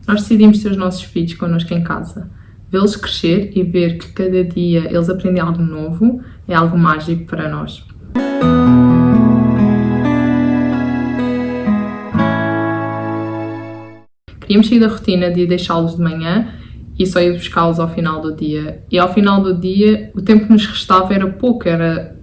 Nós decidimos ter os nossos filhos connosco em casa. Vê-los crescer e ver que cada dia eles aprendem algo novo é algo mágico para nós. Queríamos sair da rotina de deixá-los de manhã e só ir buscá-los ao final do dia. E ao final do dia, o tempo que nos restava era pouco, era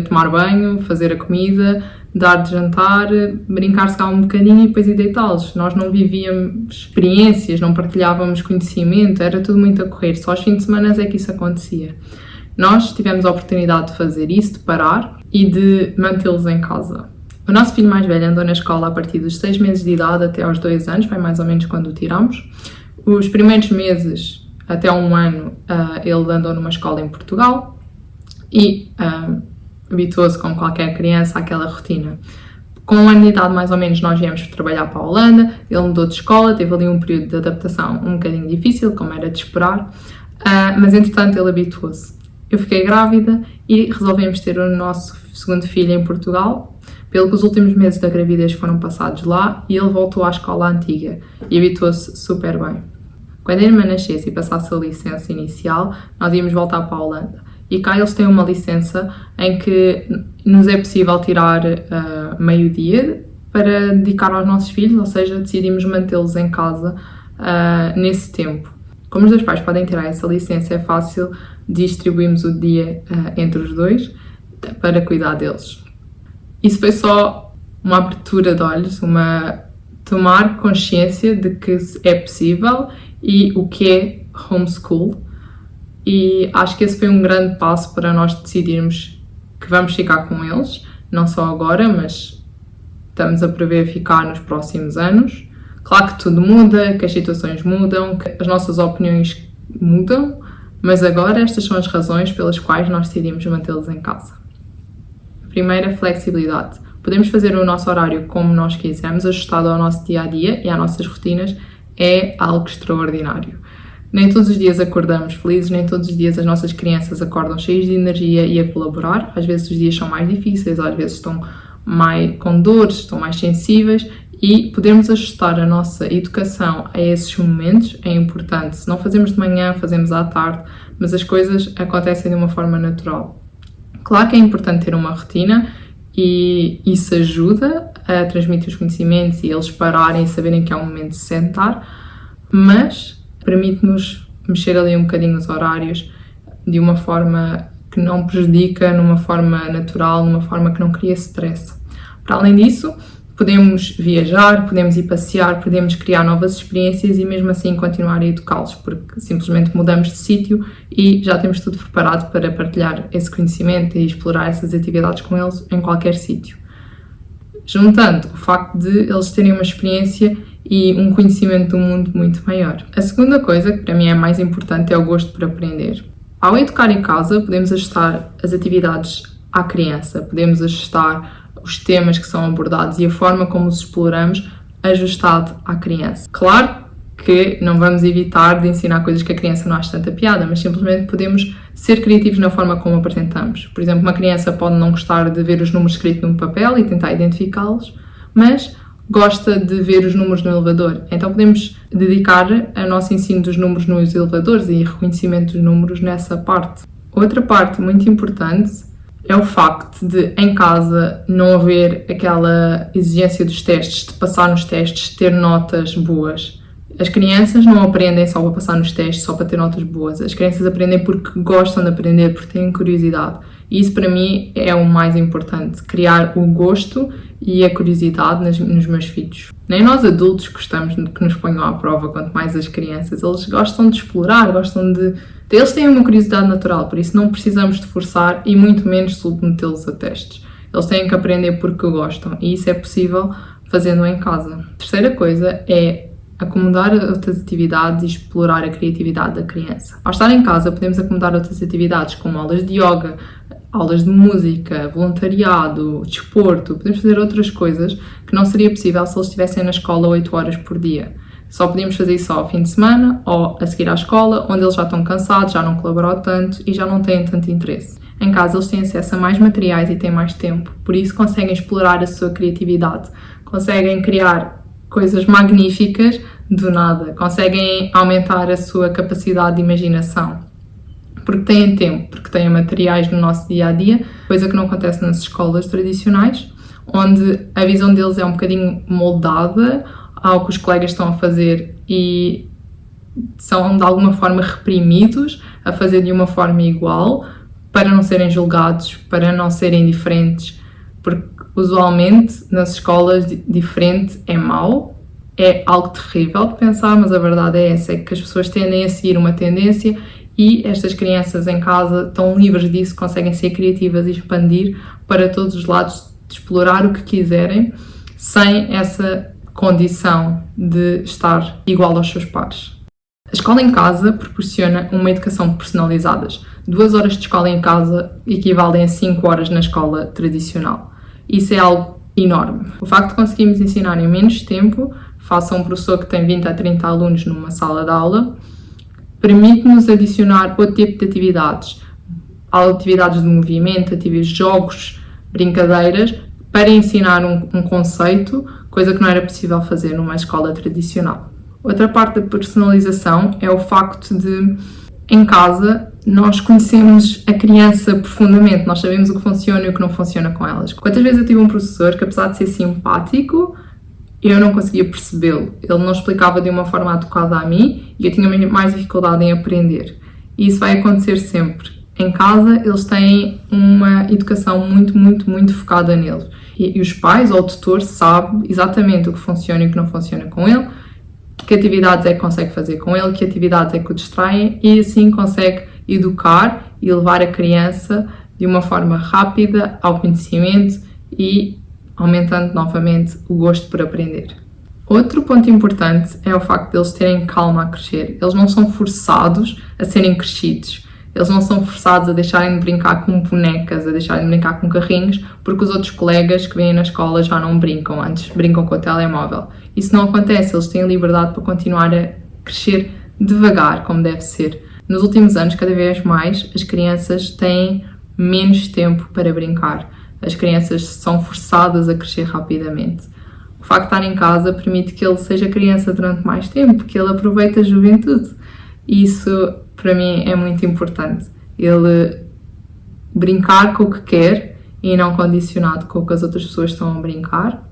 tomar banho, fazer a comida, dar de jantar, brincar-se cá um bocadinho e depois ir deitá-los. Nós não vivíamos experiências, não partilhávamos conhecimento, era tudo muito a correr. Só aos fins de semana é que isso acontecia. Nós tivemos a oportunidade de fazer isso, de parar e de mantê-los em casa. O nosso filho mais velho andou na escola a partir dos 6 meses de idade até aos 2 anos, foi mais ou menos quando o tiramos. Os primeiros meses, até 1 ano, ele andou numa escola em Portugal e habituou-se, como qualquer criança, àquela rotina. Com 1 ano de idade, mais ou menos, nós viemos trabalhar para a Holanda, ele mudou de escola, teve ali um período de adaptação um bocadinho difícil, como era de esperar, mas entretanto ele habituou-se. Eu fiquei grávida e resolvemos ter o nosso segundo filho em Portugal, pelo que os últimos meses da gravidez foram passados lá e ele voltou à escola antiga e habituou-se super bem. Quando a irmã nascesse e passasse a licença inicial, nós íamos voltar para a Holanda. E cá eles têm uma licença em que nos é possível tirar meio-dia para dedicar aos nossos filhos, ou seja, decidimos mantê-los em casa nesse tempo. Como os dois pais podem tirar essa licença, é fácil distribuirmos o dia entre os dois para cuidar deles. Isso foi só uma abertura de olhos, tomar consciência de que é possível e o que é homeschool. E acho que esse foi um grande passo para nós decidirmos que vamos ficar com eles, não só agora, mas estamos a prever ficar nos próximos anos. Claro que tudo muda, que as situações mudam, que as nossas opiniões mudam, mas agora estas são as razões pelas quais nós decidimos mantê-los em casa. Primeira, flexibilidade. Podemos fazer o nosso horário como nós quisermos, ajustado ao nosso dia-a-dia e às nossas rotinas, é algo extraordinário. Nem todos os dias acordamos felizes, nem todos os dias as nossas crianças acordam cheias de energia e a colaborar. Às vezes os dias são mais difíceis, às vezes estão mais com dores, estão mais sensíveis e podemos ajustar a nossa educação a esses momentos é importante. Se não fazemos de manhã, fazemos à tarde, mas as coisas acontecem de uma forma natural. Claro que é importante ter uma rotina e isso ajuda a transmitir os conhecimentos e eles pararem e saberem que é um momento de se sentar, mas permite-nos mexer ali um bocadinho os horários de uma forma que não prejudica, numa forma natural, numa forma que não cria stress. Para além disso, podemos viajar, podemos ir passear, podemos criar novas experiências e mesmo assim continuar a educá-los, porque simplesmente mudamos de sítio e já temos tudo preparado para partilhar esse conhecimento e explorar essas atividades com eles em qualquer sítio. Juntando o facto de eles terem uma experiência e um conhecimento do mundo muito maior. A segunda coisa, que para mim é mais importante, é o gosto por aprender. Ao educar em casa, podemos ajustar as atividades à criança, podemos ajustar os temas que são abordados e a forma como os exploramos ajustado à criança. Claro que não vamos evitar de ensinar coisas que a criança não acha tanta piada, mas simplesmente podemos ser criativos na forma como apresentamos. Por exemplo, uma criança pode não gostar de ver os números escritos num papel e tentar identificá-los, mas gosta de ver os números no elevador. Então podemos dedicar o nosso ensino dos números nos elevadores e reconhecimento dos números nessa parte. Outra parte muito importante é o facto de, em casa, não haver aquela exigência dos testes, de passar nos testes, ter notas boas. As crianças não aprendem só para passar nos testes, só para ter notas boas. As crianças aprendem porque gostam de aprender, porque têm curiosidade. E isso, para mim, é o mais importante. Criar o gosto e a curiosidade nos meus filhos. Nem nós adultos gostamos que nos ponham à prova, quanto mais as crianças. Eles gostam de explorar, gostam de... Eles têm uma curiosidade natural, por isso não precisamos de forçar e muito menos submetê-los a testes. Eles têm que aprender porque gostam e isso é possível fazendo em casa. A terceira coisa é acomodar outras atividades e explorar a criatividade da criança. Ao estar em casa, podemos acomodar outras atividades como aulas de yoga, aulas de música, voluntariado, desporto. Podemos fazer outras coisas que não seria possível se eles estivessem na escola 8 horas por dia. Só podíamos fazer isso ao fim de semana ou a seguir à escola, onde eles já estão cansados, já não colaboram tanto e já não têm tanto interesse. Em casa eles têm acesso a mais materiais e têm mais tempo, por isso conseguem explorar a sua criatividade, conseguem criar coisas magníficas do nada, conseguem aumentar a sua capacidade de imaginação, porque têm tempo, porque têm materiais no nosso dia-a-dia, coisa que não acontece nas escolas tradicionais, onde a visão deles é um bocadinho moldada ao que os colegas estão a fazer e são de alguma forma reprimidos a fazer de uma forma igual para não serem julgados, para não serem diferentes, porque usualmente nas escolas diferente é mau, é algo terrível de pensar, mas a verdade é essa, é que as pessoas tendem a seguir uma tendência e estas crianças em casa estão livres disso, conseguem ser criativas e expandir para todos os lados, de explorar o que quiserem, sem essa condição de estar igual aos seus pares. A escola em casa proporciona uma educação personalizada. 2 horas de escola em casa equivalem a 5 horas na escola tradicional. Isso é algo enorme. O facto de conseguirmos ensinar em menos tempo, face a um professor que tem 20 a 30 alunos numa sala de aula, permite-nos adicionar outro tipo de atividades de movimento, atividades de jogos, brincadeiras, para ensinar um conceito, coisa que não era possível fazer numa escola tradicional. Outra parte da personalização é o facto de, em casa, nós conhecemos a criança profundamente, nós sabemos o que funciona e o que não funciona com elas. Quantas vezes eu tive um professor que, apesar de ser simpático, eu não conseguia percebê-lo. Ele não explicava de uma forma adequada a mim e eu tinha mais dificuldade em aprender. E isso vai acontecer sempre. Em casa, eles têm uma educação muito focada neles. E os pais ou o tutor sabem exatamente o que funciona e o que não funciona com ele, que atividades é que consegue fazer com ele, que atividades é que o distraem, e assim consegue educar e levar a criança de uma forma rápida ao conhecimento e aumentando novamente o gosto por aprender. Outro ponto importante é o facto de eles terem calma a crescer. Eles não são forçados a serem crescidos. Eles não são forçados a deixarem de brincar com bonecas, a deixarem de brincar com carrinhos, porque os outros colegas que vêm na escola já não brincam, antes brincam com o telemóvel. Isso não acontece, eles têm liberdade para continuar a crescer devagar, como deve ser. Nos últimos anos, cada vez mais, as crianças têm menos tempo para brincar. As crianças são forçadas a crescer rapidamente. O facto de estar em casa permite que ele seja criança durante mais tempo, que ele aproveite a juventude. E isso, para mim, é muito importante. Ele brincar com o que quer e não condicionado com o que as outras pessoas estão a brincar.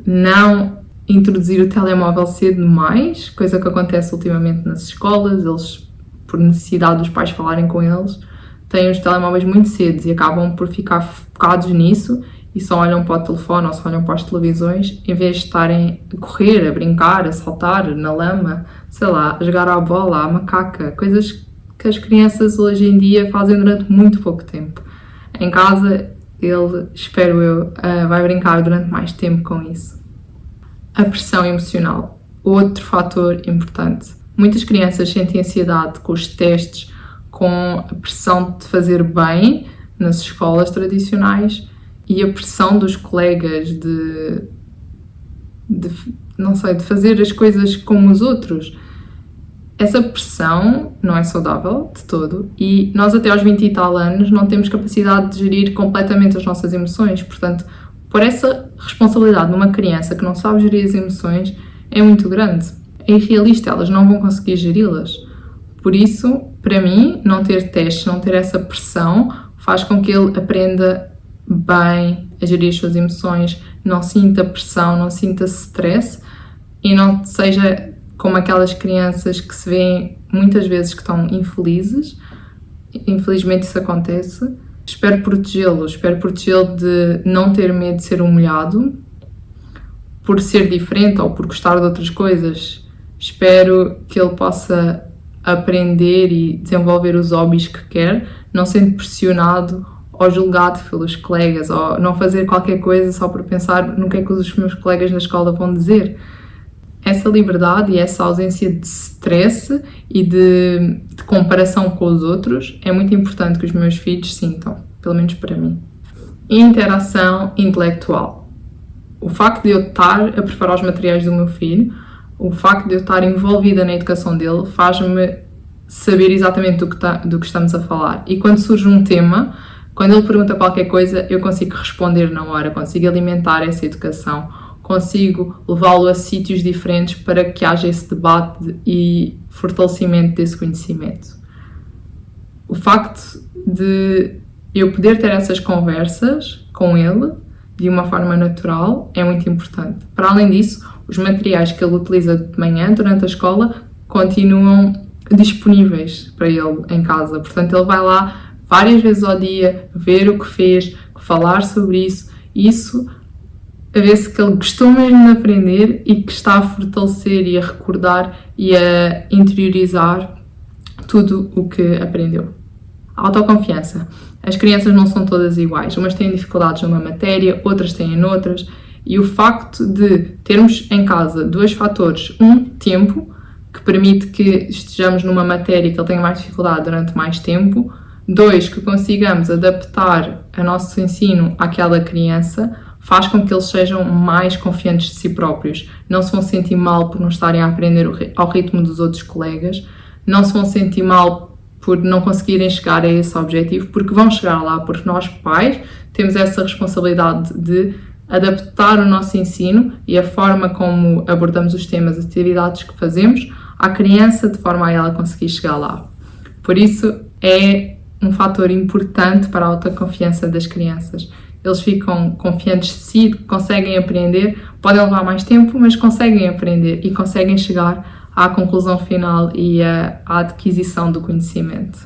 Não introduzir o telemóvel cedo demais, coisa que acontece ultimamente nas escolas. Eles, por necessidade dos pais falarem com eles, têm os telemóveis muito cedo e acabam por ficar focados nisso e só olham para o telefone ou só olham para as televisões em vez de estarem a correr, a brincar, a saltar na lama, sei lá, a jogar à bola, à macaca, coisas que as crianças hoje em dia fazem durante muito pouco tempo. Em casa, ele, espero eu, vai brincar durante mais tempo com isso. A pressão emocional, outro fator importante. Muitas crianças sentem ansiedade com os testes, com a pressão de fazer bem nas escolas tradicionais e a pressão dos colegas de fazer as coisas como os outros. Essa pressão não é saudável de todo e nós até aos 20 e tal anos não temos capacidade de gerir completamente as nossas emoções, portanto, por essa responsabilidade de uma criança que não sabe gerir as emoções é muito grande. É irrealista, elas não vão conseguir geri-las. Por isso, para mim, não ter testes, não ter essa pressão, faz com que ele aprenda bem a gerir as suas emoções, não sinta pressão, não sinta stress e não seja como aquelas crianças que se veem muitas vezes que estão infelizes. Infelizmente isso acontece. Espero protegê-lo de não ter medo de ser humilhado por ser diferente ou por gostar de outras coisas. Espero que ele possa aprender e desenvolver os hobbies que quer, não sendo pressionado ou julgado pelos colegas, ou não fazer qualquer coisa só por pensar no que é que os meus colegas na escola vão dizer. Essa liberdade e essa ausência de stress e de comparação com os outros é muito importante que os meus filhos sintam, pelo menos para mim. Interação intelectual. O facto de eu estar a preparar os materiais do meu filho, o facto de eu estar envolvida na educação dele, faz-me saber exatamente do que estamos a falar. E quando surge um tema, quando ele pergunta qualquer coisa, eu consigo responder na hora, consigo alimentar essa educação consigo levá-lo a sítios diferentes para que haja esse debate e fortalecimento desse conhecimento. O facto de eu poder ter essas conversas com ele de uma forma natural é muito importante. Para além disso, os materiais que ele utiliza de manhã durante a escola continuam disponíveis para ele em casa. Portanto, ele vai lá várias vezes ao dia ver o que fez, falar sobre isso a ver se que ele gostou mesmo de aprender e que está a fortalecer e a recordar e a interiorizar tudo o que aprendeu. A autoconfiança. As crianças não são todas iguais. Umas têm dificuldades numa matéria, outras têm noutras. E o facto de termos em casa dois fatores. Tempo, que permite que estejamos numa matéria que ele tenha mais dificuldade durante mais tempo. 2, que consigamos adaptar o nosso ensino àquela criança, faz com que eles sejam mais confiantes de si próprios. Não se vão sentir mal por não estarem a aprender ao ritmo dos outros colegas. Não se vão sentir mal por não conseguirem chegar a esse objetivo, porque vão chegar lá, porque nós, pais, temos essa responsabilidade de adaptar o nosso ensino e a forma como abordamos os temas, as atividades que fazemos, à criança, de forma a ela conseguir chegar lá. Por isso, é um fator importante para a autoconfiança das crianças. Eles ficam confiantes de si, conseguem aprender, podem levar mais tempo, mas conseguem aprender e conseguem chegar à conclusão final e à adquisição do conhecimento.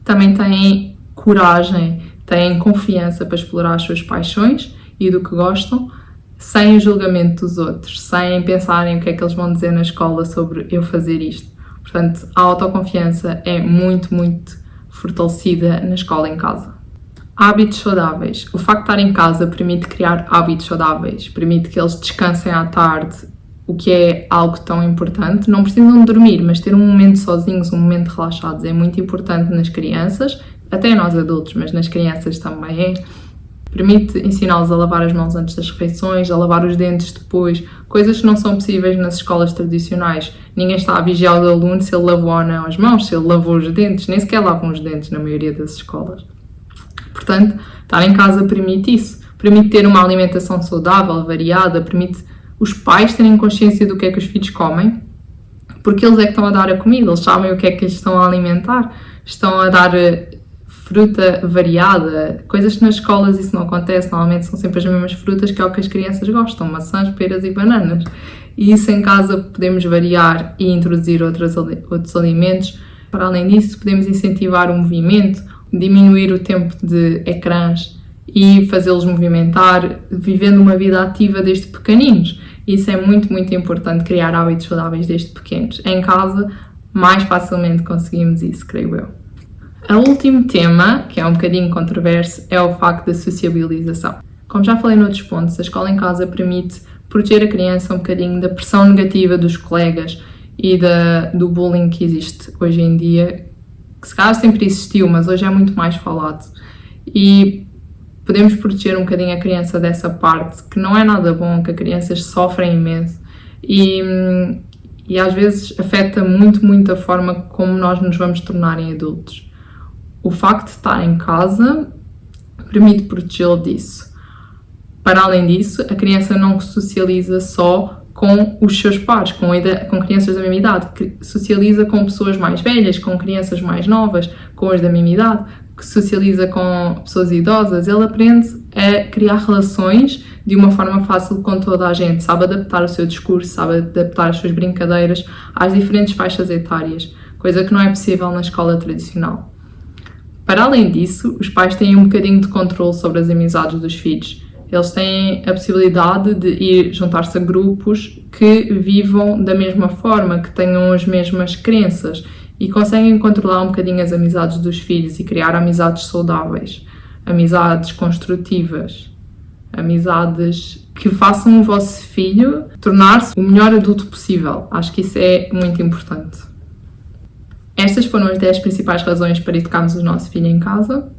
Também têm coragem, têm confiança para explorar as suas paixões e do que gostam, sem o julgamento dos outros, sem pensarem o que é que eles vão dizer na escola sobre eu fazer isto. Portanto, a autoconfiança é muito, muito fortalecida na escola e em casa. Hábitos saudáveis. O facto de estar em casa permite criar hábitos saudáveis, permite que eles descansem à tarde, o que é algo tão importante. Não precisam dormir, mas ter um momento sozinhos, um momento relaxados é muito importante nas crianças, até nós adultos, mas nas crianças também é. Permite ensiná-los a lavar as mãos antes das refeições, a lavar os dentes depois, coisas que não são possíveis nas escolas tradicionais. Ninguém está a vigiar o aluno se ele lavou ou não as mãos, se ele lavou os dentes, nem sequer lavam os dentes na maioria das escolas. Portanto, estar em casa permite isso, permite ter uma alimentação saudável, variada, permite os pais terem consciência do que é que os filhos comem, porque eles é que estão a dar a comida, eles sabem o que é que eles estão a alimentar, estão a dar fruta variada, coisas que nas escolas isso não acontece, normalmente são sempre as mesmas frutas que é o que as crianças gostam, maçãs, peras e bananas. E isso em casa podemos variar e introduzir outros alimentos. Para além disso, podemos incentivar o movimento, diminuir o tempo de ecrãs e fazê-los movimentar, vivendo uma vida ativa desde pequeninos. Isso é muito, muito importante, criar hábitos saudáveis desde pequenos. Em casa, mais facilmente conseguimos isso, creio eu. O último tema, que é um bocadinho controverso, é o facto da sociabilização. Como já falei noutros pontos, a escola em casa permite proteger a criança um bocadinho da pressão negativa dos colegas e do bullying que existe hoje em dia, que se calhar sempre existiu, mas hoje é muito mais falado. E podemos proteger um bocadinho a criança dessa parte, que não é nada bom, que as crianças sofrem imenso e às vezes afeta muito, muito a forma como nós nos vamos tornar em adultos. O facto de estar em casa permite protegê-lo disso. Para além disso, a criança não socializa só com os seus pares, com crianças da mesma idade, socializa com pessoas mais velhas, com crianças mais novas, com as da mesma idade, que socializa com pessoas idosas. Ele aprende a criar relações de uma forma fácil com toda a gente, sabe adaptar o seu discurso, sabe adaptar as suas brincadeiras às diferentes faixas etárias, coisa que não é possível na escola tradicional. Para além disso, os pais têm um bocadinho de controle sobre as amizades dos filhos. Eles têm a possibilidade de ir juntar-se a grupos que vivam da mesma forma, que tenham as mesmas crenças e conseguem controlar um bocadinho as amizades dos filhos e criar amizades saudáveis, amizades construtivas, amizades que façam o vosso filho tornar-se o melhor adulto possível. Acho que isso é muito importante. Estas foram as 10 principais razões para educarmos o nosso filho em casa.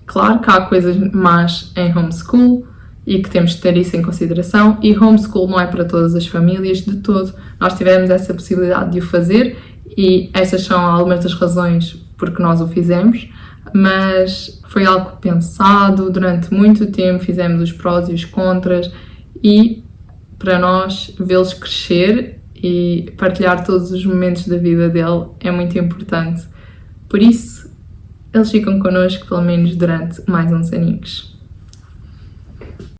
Claro que há coisas más em homeschool e que temos de ter isso em consideração, e homeschool não é para todas as famílias de todo. Nós tivemos essa possibilidade de o fazer e essas são algumas das razões por que nós o fizemos, mas foi algo pensado durante muito tempo, fizemos os prós e os contras e para nós vê-los crescer e partilhar todos os momentos da vida dele é muito importante. Por isso, eles ficam connosco pelo menos durante mais uns aninhos.